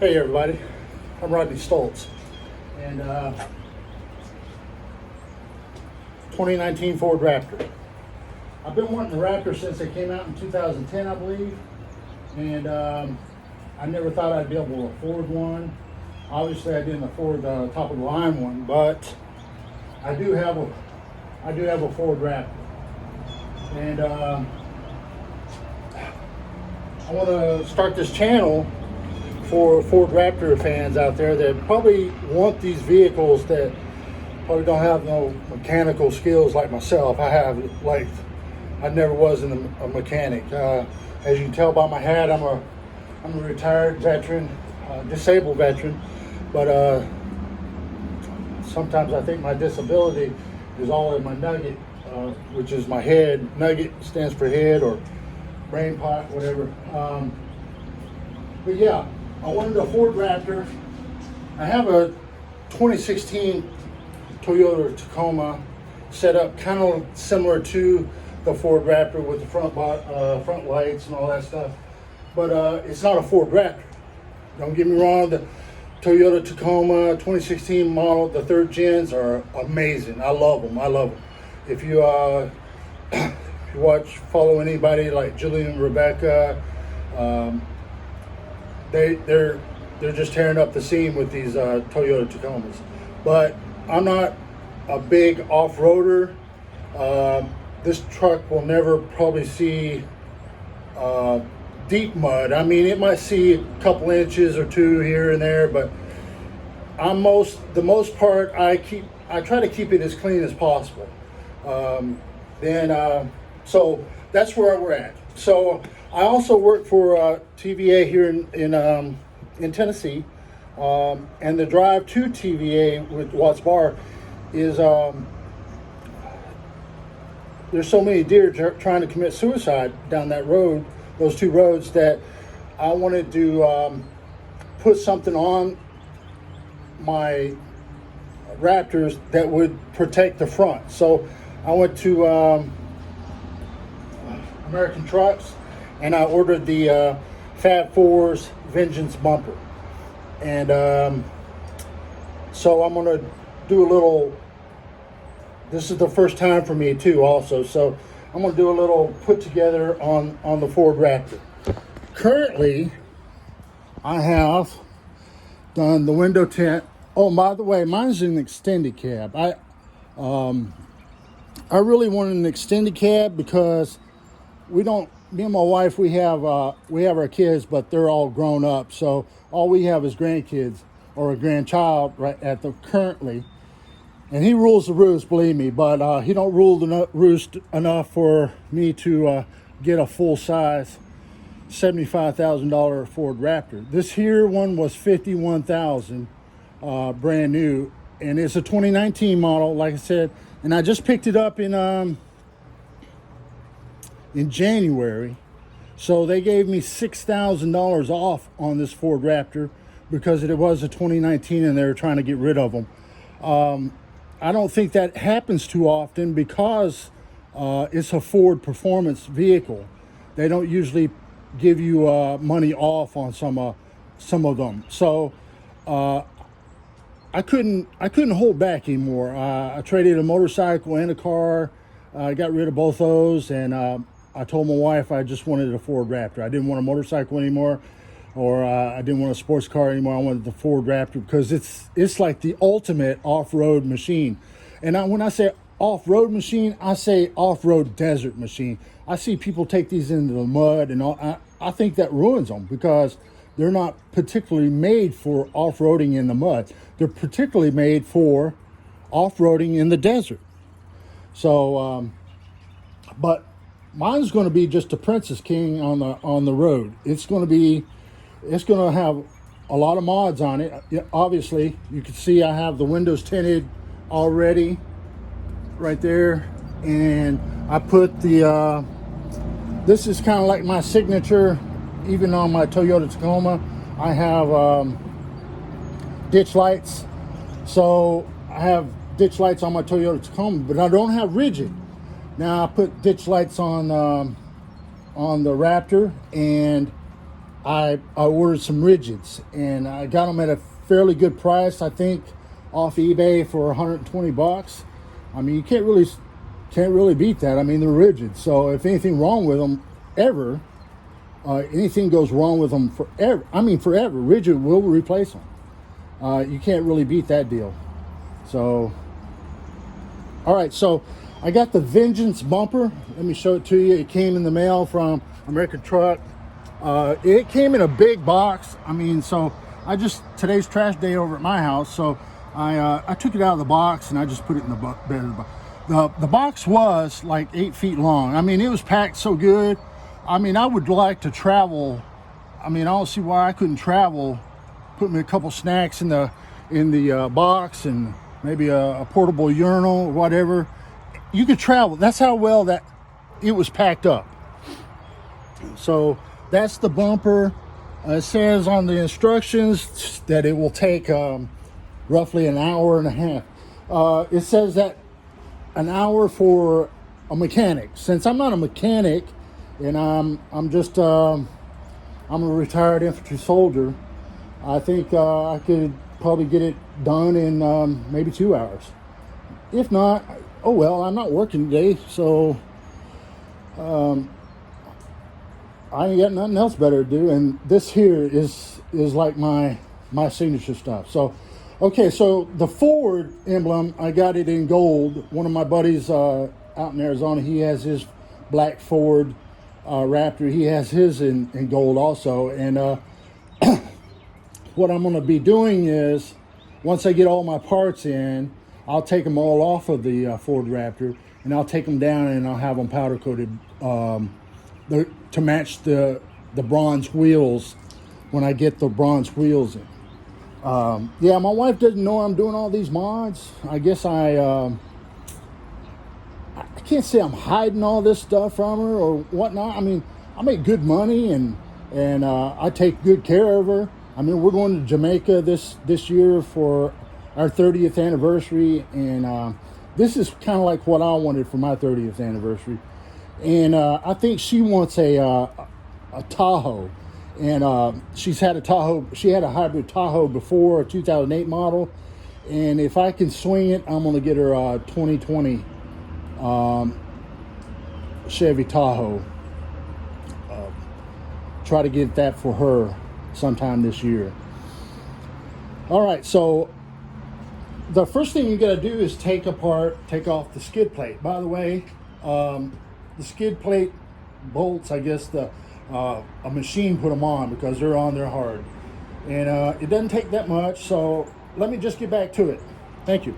Hey everybody, I'm Rodney Stoltz, and 2019 Ford Raptor. I've been wanting a Raptor since they came out in 2010, I believe, and I never thought I'd be able to afford one. Obviously, I didn't afford the top of the line one, but I do have a Ford Raptor, and I want to start this channel for Ford Raptor fans out there that probably want these vehicles that probably don't have no mechanical skills like myself. I never was a mechanic. As you can tell by my hat, I'm a retired veteran, disabled veteran, but sometimes I think my disability is all in my nugget, which is my head. Nugget stands for head or brain pot, whatever. But yeah, I wanted a Ford Raptor. I have a 2016 Toyota Tacoma set up kind of similar to the Ford Raptor with the front lights and all that stuff. But it's not a Ford Raptor. Don't get me wrong, the Toyota Tacoma 2016 model, the third gens are amazing. I love them. If you follow anybody like Julian and Rebecca, they're just tearing up the scene with these Toyota Tacomas. But I'm not a big off-roader. This truck will never probably see deep mud. I mean, it might see a couple inches or two here and there, but the most part, I try to keep it as clean as possible. So that's where we're at. So I also work for TVA here in Tennessee, and the drive to TVA with Watts Bar is there's so many deer trying to commit suicide down that road, those two roads, that I wanted to put something on my Raptors that would protect the front. So I went to American Trucks and I ordered the Fab 4's Vengeance bumper. And so I'm going to do a little, this is the first time for me too also, so I'm going to do a little put together on the Ford Raptor. Currently, I have done the window tint. Oh, by the way, mine's an extended cab. I really wanted an extended cab because me and my wife, we have our kids, but they're all grown up. So all we have is grandkids or a grandchild currently. And he rules the roost, believe me, but he don't rule the roost enough for me to get a full-size $75,000 Ford Raptor. This here one was $51,000, brand new, and it's a 2019 model, like I said. And I just picked it up in January, so they gave me $6,000 off on this Ford Raptor because it was a 2019 and they were trying to get rid of them. I don't think that happens too often because it's a Ford performance vehicle. They don't usually give you money off on some of them. So I couldn't hold back anymore. I traded a motorcycle and a car. I got rid of both those, and I told my wife I just wanted a Ford Raptor. I didn't want a motorcycle anymore, or I didn't want a sports car anymore. I wanted the Ford Raptor because it's like the ultimate off-road machine. And when I say off-road machine, I say off-road desert machine. I see people take these into the mud, and I think that ruins them because they're not particularly made for off-roading in the mud. They're particularly made for off-roading in the desert. So, but mine's going to be just a Princess King on the road. It's going to have a lot of mods on it. Obviously, you can see I have the windows tinted already right there, and I put the this is kind of like my signature. Even on my Toyota Tacoma, I have ditch lights. So I have ditch lights on my Toyota Tacoma, but I don't have rigid. Now I put ditch lights on the Raptor, and I ordered some rigids, and I got them at a fairly good price, I think, off eBay for 120 bucks. I mean, you can't really beat that. I mean, they're rigid. So if anything wrong with them ever, anything goes wrong with them forever. I mean, forever. Rigid will replace them. You can't really beat that deal. So, all right. So I got the Vengeance bumper. Let me show it to you. It came in the mail from American Truck. It came in a big box. I mean, so today's trash day over at my house. So I took it out of the box and I just put it in the bed of the box. The box was like 8 feet long. I mean, it was packed so good. I mean, I would like to travel. I mean, I don't see why I couldn't travel. Put me a couple snacks in the box and maybe a portable urinal or whatever. You could travel. That's how well that it was packed up. So that's the bumper. It says on the instructions that it will take roughly an hour and a half. It says that an hour for a mechanic. Since I'm not a mechanic and I'm just I'm a retired infantry soldier, I think I could probably get it done in maybe 2 hours. If not, oh well, I'm not working today, so I ain't got nothing else better to do. And this here is like my signature stuff. So okay, so the Ford emblem, I got it in gold. One of my buddies out in Arizona, he has his black Ford Raptor. He has his in gold also. And what I'm going to be doing is, once I get all my parts in, I'll take them all off of the Ford Raptor, and I'll take them down and I'll have them powder coated to match the bronze wheels when I get the bronze wheels in. Yeah, my wife doesn't know I'm doing all these mods. I guess I can't say I'm hiding all this stuff from her or whatnot. I mean, I make good money and I take good care of her. I mean, we're going to Jamaica this year for our 30th anniversary, and this is kind of like what I wanted for my 30th anniversary. And I think she wants a Tahoe. And she's had a Tahoe. She had a hybrid Tahoe before, a 2008 model. And if I can swing it, I'm going to get her a 2020 Chevy Tahoe. Try to get that for her sometime this year. All right, so the first thing you got to do is take off the skid plate. By the way, the skid plate bolts, I guess a machine put them on because they're on there hard, and it doesn't take that much. So let me just get back to it. Thank you.